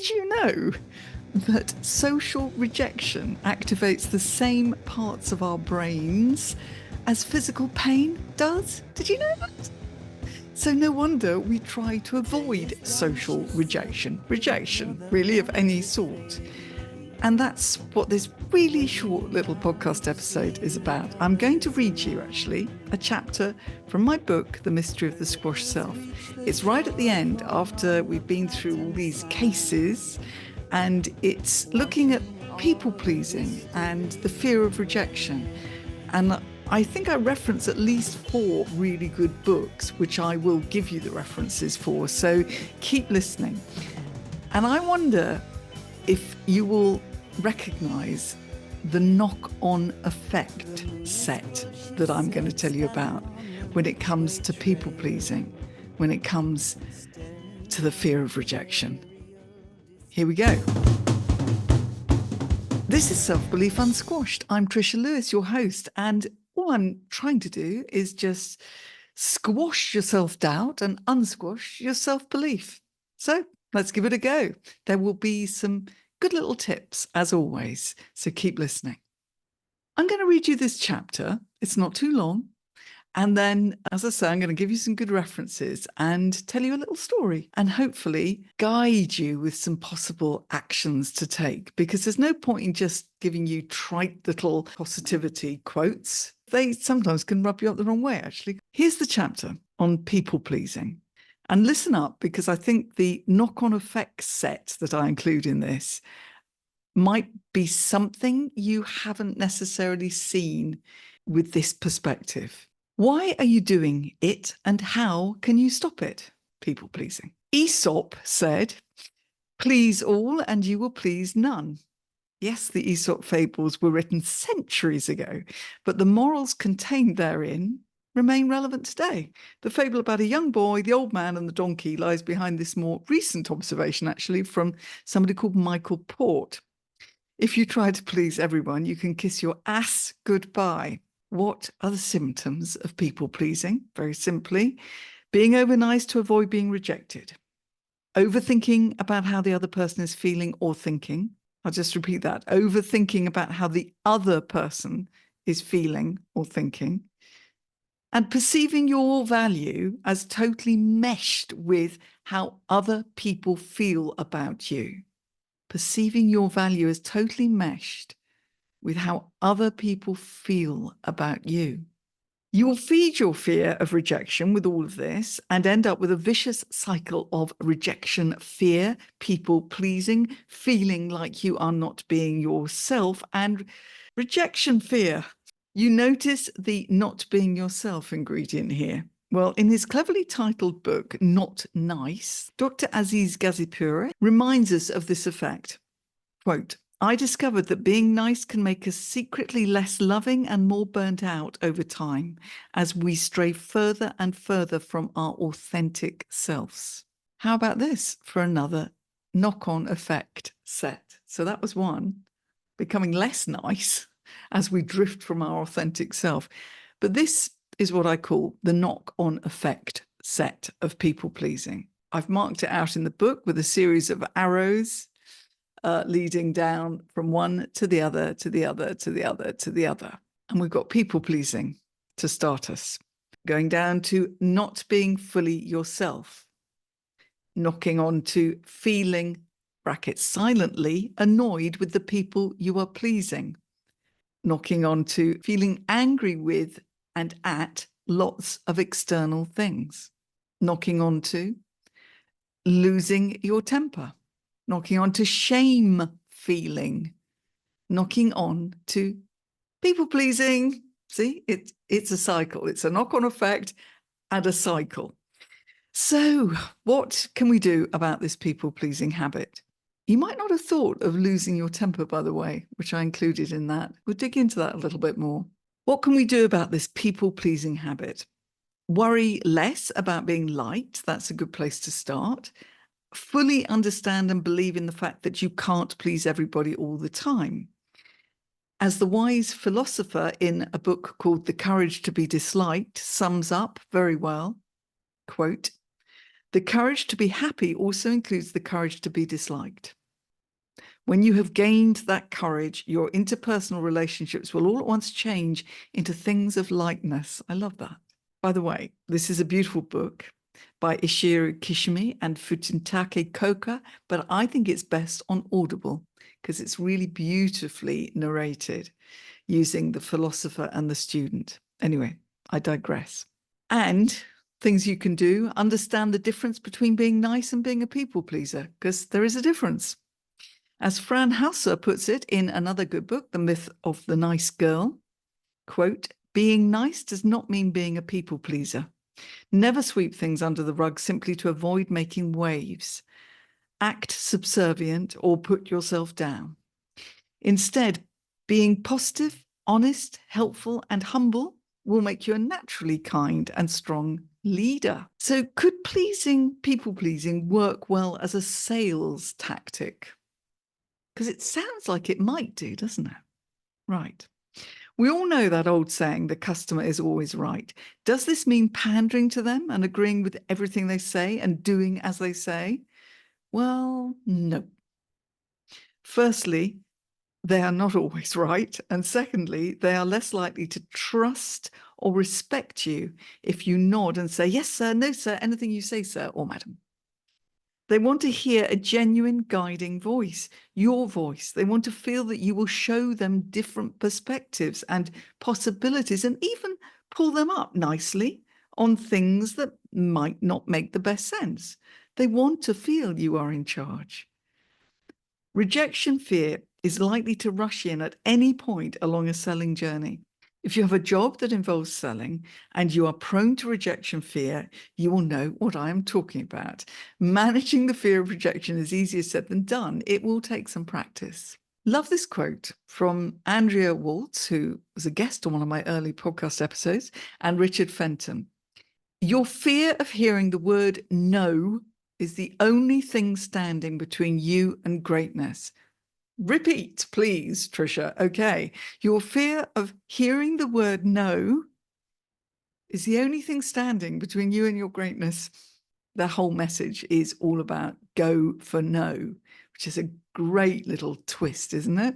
Did you know that social rejection activates the same parts of our brains as physical pain does? Did you know that? So no wonder we try to avoid social rejection really of any sort. And that's what this really short little podcast episode is about. I'm going to read you, actually, a chapter from my book, The Mystery of the Squashed Self. It's right at the end after we've been through all these cases, and it's looking at people-pleasing and the fear of rejection. And I think I reference at least 4 really good books, which I will give you the references for. So keep listening. And I wonder if you will recognize the knock-on effect set that I'm going to tell you about when it comes to people-pleasing, when it comes to the fear of rejection. Here we go. This is Self-Belief Unsquashed. I'm Trisha Lewis, your host, and all I'm trying to do is just squash your self-doubt and unsquash your self-belief. So let's give it a go. There will be some good little tips, as always, so keep listening. I'm going to read you this chapter. It's not too long. And then, as I say, I'm going to give you some good references and tell you a little story and hopefully guide you with some possible actions to take, because there's no point in just giving you trite little positivity quotes. They sometimes can rub you up the wrong way, actually. Here's the chapter on people pleasing. And listen up, because I think the knock-on effect set that I include in this might be something you haven't necessarily seen with this perspective. Why are you doing it, and how can you stop it? People pleasing. Aesop said, "Please all and you will please none." Yes, the Aesop fables were written centuries ago, but the morals contained therein remain relevant today. The fable about a young boy, the old man, and the donkey lies behind this more recent observation, actually, from somebody called Michael Port. If you try to please everyone, you can kiss your ass goodbye. What are the symptoms of people pleasing? Very simply, being overnice to avoid being rejected, overthinking about how the other person is feeling or thinking. I'll just repeat that. Overthinking about how the other person is feeling or thinking, and perceiving your value as totally meshed with how other people feel about you. Perceiving your value as totally meshed with how other people feel about you. You will feed your fear of rejection with all of this and end up with a vicious cycle of rejection, fear, people pleasing, feeling like you are not being yourself, and rejection fear. You notice the not being yourself ingredient here. Well, in his cleverly titled book, Not Nice, Dr. Aziz Gazipura reminds us of this effect. Quote, "I discovered that being nice can make us secretly less loving and more burnt out over time as we stray further and further from our authentic selves." How about this for another knock-on effect set? So that was one, becoming less nice as we drift from our authentic self. But this is what I call the knock-on effect set of people-pleasing. I've marked it out in the book with a series of arrows leading down from one to the other, to the other, to the other, to the other. And we've got people-pleasing to start us. Going down to not being fully yourself. Knocking on to feeling, brackets, silently annoyed with the people you are pleasing. Knocking on to feeling angry with and at lots of external things. Knocking on to losing your temper. Knocking on to shame feeling. Knocking on to people pleasing. See, it's a cycle. It's a knock-on effect and a cycle. So what can we do about this people-pleasing habit? You might not have thought of losing your temper, by the way, which I included in that. We'll dig into that a little bit more. What can we do about this people-pleasing habit? Worry less about being liked. That's a good place to start. Fully understand and believe in the fact that you can't please everybody all the time. As the wise philosopher in a book called The Courage to be Disliked sums up very well, quote, The courage to be happy also includes the courage to be disliked. When you have gained that courage, your interpersonal relationships will all at once change into things of likeness. I love that. By the way, this is a beautiful book by Ishiro Kishimi and Futintake Koka, but I think it's best on Audible because it's really beautifully narrated using the philosopher and the student. Anyway, I digress. And things you can do, understand the difference between being nice and being a people pleaser, because there is a difference. As Fran Hauser puts it in another good book, The Myth of the Nice Girl, quote, being nice does not mean being a people pleaser. Never sweep things under the rug simply to avoid making waves. Act subservient or put yourself down. Instead, being positive, honest, helpful, and humble will make you a naturally kind and strong leader. So could people pleasing work well as a sales tactic? Because it sounds like it might do, doesn't it? Right. We all know that old saying, the customer is always right. Does this mean pandering to them and agreeing with everything they say and doing as they say? Well, no. Firstly, they are not always right. And secondly, they are less likely to trust or respect you if you nod and say, yes, sir, no, sir, anything you say, sir or madam. They want to hear a genuine guiding voice, your voice. They want to feel that you will show them different perspectives and possibilities and even pull them up nicely on things that might not make the best sense. They want to feel you are in charge. Rejection fear is likely to rush in at any point along a selling journey. If you have a job that involves selling and you are prone to rejection fear, you will know what I am talking about. Managing the fear of rejection is easier said than done. It will take some practice. Love this quote from Andrea Waltz, who was a guest on one of my early podcast episodes, and Richard Fenton. Your fear of hearing the word no is the only thing standing between you and greatness. Repeat, please, Trisha. Okay. Your fear of hearing the word no is the only thing standing between you and your greatness. The whole message is all about go for no, which is a great little twist, isn't it?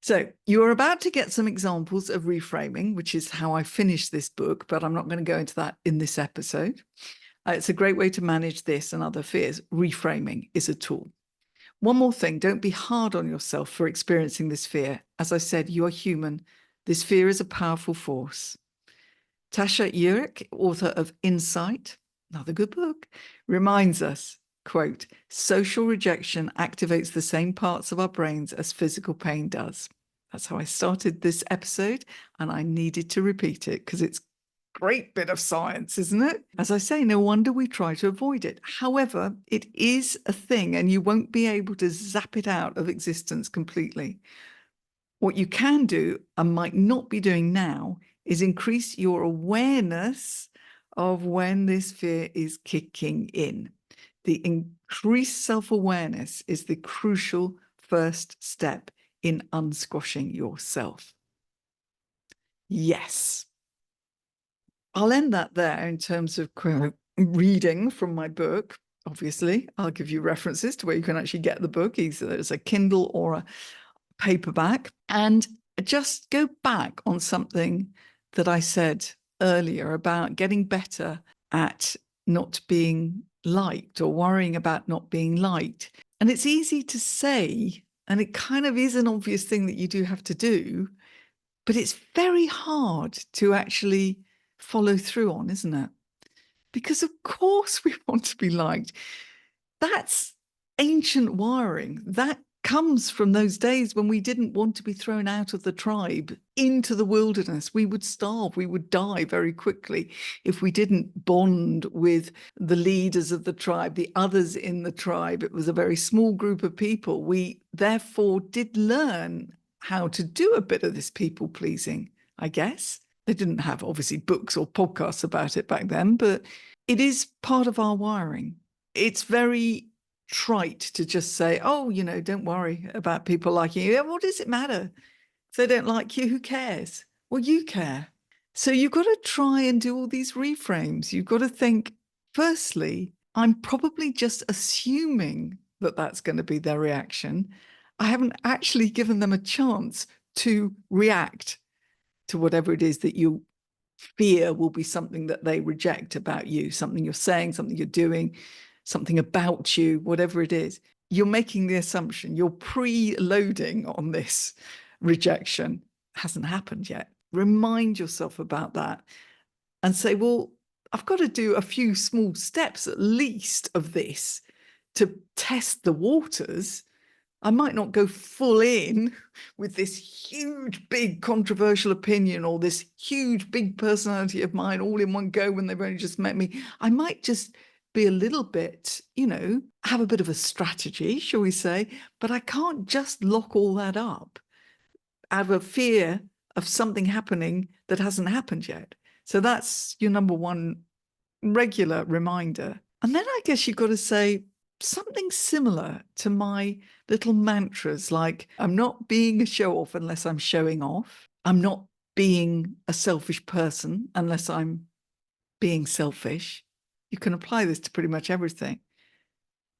So you're about to get some examples of reframing, which is how I finished this book, but I'm not going to go into that in this episode. It's a great way to manage this and other fears. Reframing is a tool. One more thing, don't be hard on yourself for experiencing this fear. As I said, you are human. This fear is a powerful force. Tasha Eurich, author of Insight, another good book, reminds us, quote, social rejection activates the same parts of our brains as physical pain does. That's how I started this episode, and I needed to repeat it because it's great bit of science, isn't it? As I say, no wonder we try to avoid it. However, it is a thing and you won't be able to zap it out of existence completely. What you can do and might not be doing now is increase your awareness of when this fear is kicking in. The increased self-awareness is the crucial first step in unsquashing yourself. Yes. I'll end that there in terms of reading from my book. Obviously, I'll give you references to where you can actually get the book, either as a Kindle or a paperback. And just go back on something that I said earlier about getting better at not being liked or worrying about not being liked. And it's easy to say, and it kind of is an obvious thing that you do have to do, but it's very hard to actually follow through on, isn't it? Because of course we want to be liked. That's ancient wiring. That comes from those days when we didn't want to be thrown out of the tribe into the wilderness. We would starve, we would die very quickly if we didn't bond with the leaders of the tribe, the others in the tribe. It was a very small group of people. We therefore did learn how to do a bit of this people pleasing, I guess. They didn't have obviously books or podcasts about it back then, but it is part of our wiring. It's very trite to just say, oh, you know, don't worry about people liking you. What does it matter? If they don't like you, who cares? Well, you care. So you've got to try and do all these reframes. You've got to think, firstly, I'm probably just assuming that that's going to be their reaction. I haven't actually given them a chance to react to whatever it is that you fear will be something that they reject about you, something you're saying, something you're doing, something about you, whatever it is. You're making the assumption, you're preloading on this rejection. Hasn't happened yet. Remind yourself about that and say, well, I've got to do a few small steps at least of this to test the waters. I might not go full in with this huge, big controversial opinion or this huge, big personality of mine all in one go when they've only just met me. I might just be a little bit, have a bit of a strategy, shall we say, but I can't just lock all that up out of fear of something happening that hasn't happened yet. So that's your number one regular reminder. And then I guess you've got to say something similar to my little mantras, like I'm not being a show off unless I'm showing off. I'm not being a selfish person unless I'm being selfish. You can apply this to pretty much everything.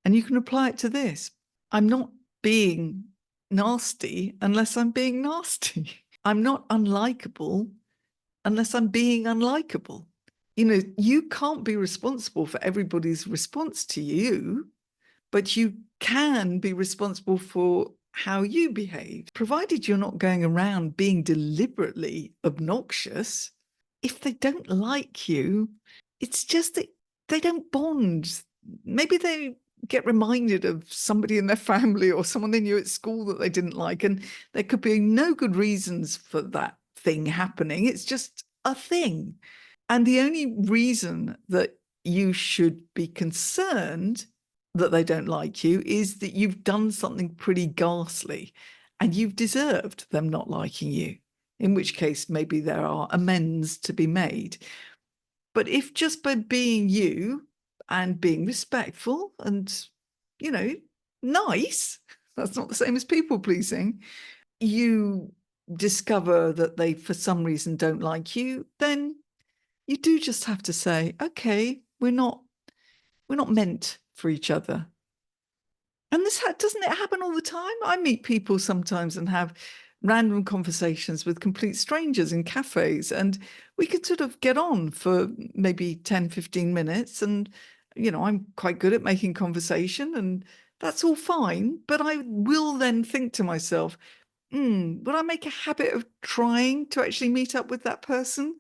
And you can apply it to this. I'm not being nasty unless I'm being nasty. I'm not unlikable unless I'm being unlikable. You can't be responsible for everybody's response to you, but you can be responsible for how you behave, provided you're not going around being deliberately obnoxious. If they don't like you, it's just that they don't bond. Maybe they get reminded of somebody in their family or someone they knew at school that they didn't like, and there could be no good reasons for that thing happening. It's just a thing. And the only reason that you should be concerned that they don't like you is that you've done something pretty ghastly and you've deserved them not liking you, in which case maybe there are amends to be made. But if just by being you and being respectful and, nice, that's not the same as people pleasing, you discover that they, for some reason, don't like you, then you do just have to say, okay, we're not meant for each other. And this doesn't it happen all the time? I meet people sometimes and have random conversations with complete strangers in cafes, and we could sort of get on for maybe 10, 15 minutes. And, I'm quite good at making conversation and that's all fine. But I will then think to myself, would I make a habit of trying to actually meet up with that person?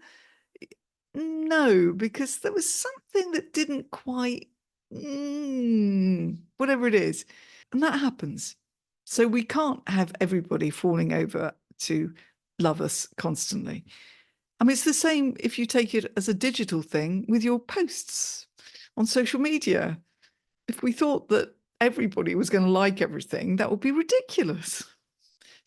No, because there was something that didn't quite, whatever it is. And that happens. So we can't have everybody falling over to love us constantly. I mean, it's the same if you take it as a digital thing with your posts on social media. If we thought that everybody was going to like everything, that would be ridiculous.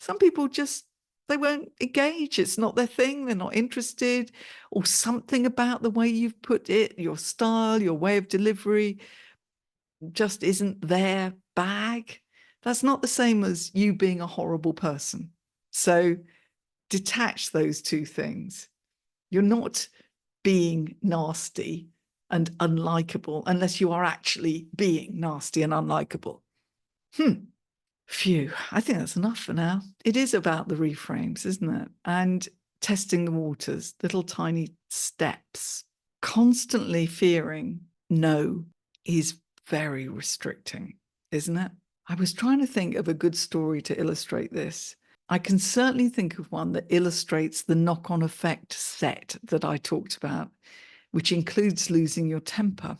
Some people just, they won't engage. It's not their thing. They're not interested, or something about the way you've put it, your style, your way of delivery just isn't their bag. That's not the same as you being a horrible person. So detach those two things. You're not being nasty and unlikable unless you are actually being nasty and unlikable. Phew, I think that's enough for now. It is about the reframes, isn't it? And testing the waters, little tiny steps. Constantly fearing no is very restricting, isn't it? I was trying to think of a good story to illustrate this. I can certainly think of one that illustrates the knock-on effect set that I talked about, which includes losing your temper.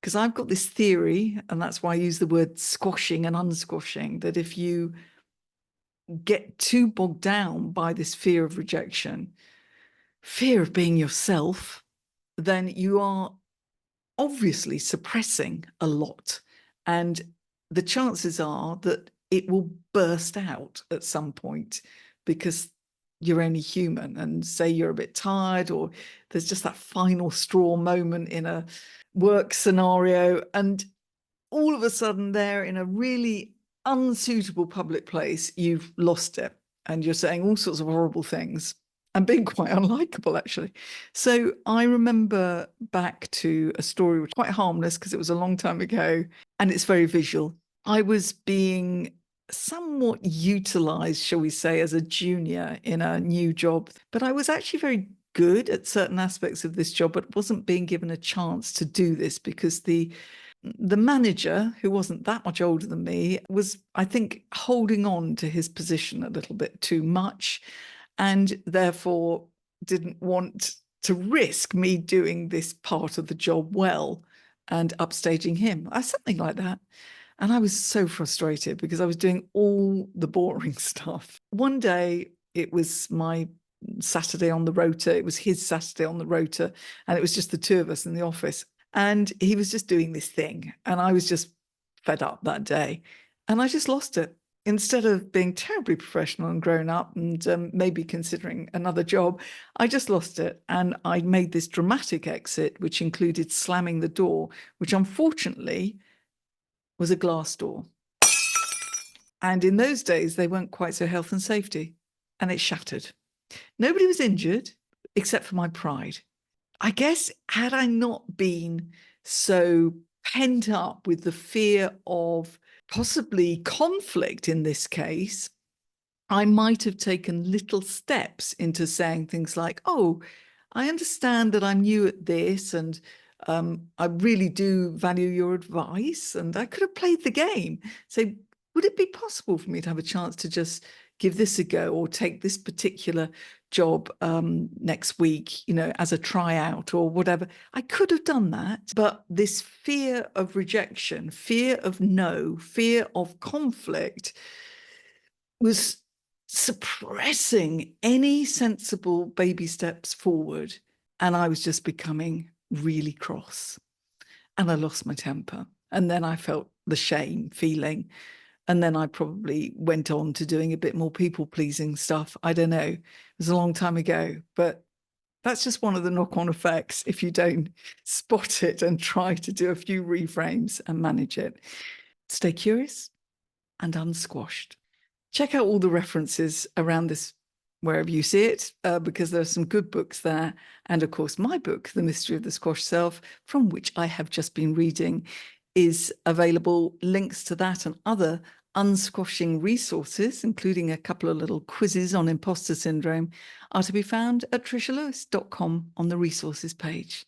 Because I've got this theory, and that's why I use the word squashing and unsquashing, that if you get too bogged down by this fear of rejection, fear of being yourself, then you are obviously suppressing a lot. And the chances are that it will burst out at some point because you're only human. And say you're a bit tired, or there's just that final straw moment in a work scenario, and all of a sudden they're in a really unsuitable public place, you've lost it and you're saying all sorts of horrible things. and being quite unlikable, actually. So I remember back to a story which was quite harmless because it was a long time ago and it's very visual. I was being somewhat utilized, shall we say, as a junior in a new job, but I was actually very good at certain aspects of this job, but wasn't being given a chance to do this because the manager, who wasn't that much older than me, was, I think, holding on to his position a little bit too much, and therefore didn't want to risk me doing this part of the job well and upstaging him. Something like that. And I was so frustrated because I was doing all the boring stuff. One day it was my Saturday on the rota. It was his Saturday on the rota, and it was just the two of us in the office. And he was just doing this thing, and I was just fed up that day, and I just lost it. Instead of being terribly professional and grown up and maybe considering another job, I just lost it. And I made this dramatic exit, which included slamming the door, which unfortunately was a glass door. And in those days, they weren't quite so health and safety, and it shattered. Nobody was injured except for my pride. I guess had I not been so pent up with the fear of possibly conflict in this case, I might have taken little steps into saying things like, oh, I understand that I'm new at this and I really do value your advice. And I could have played the game. So would it be possible for me to have a chance to just give this a go or take this particular job next week, as a tryout or whatever? I could have done that. But this fear of rejection, fear of no, fear of conflict was suppressing any sensible baby steps forward. And I was just becoming really cross. And I lost my temper. And then I felt the shame feeling. And then I probably went on to doing a bit more people-pleasing stuff. I don't know. It was a long time ago. But that's just one of the knock-on effects if you don't spot it and try to do a few reframes and manage it. Stay curious and unsquashed. Check out all the references around this wherever you see it, because there are some good books there. And of course, my book, The Mystery of the Squash Self, from which I have just been reading, is available. Links to that and other unsquashing resources, including a couple of little quizzes on imposter syndrome, are to be found at trishalewis.com on the resources page.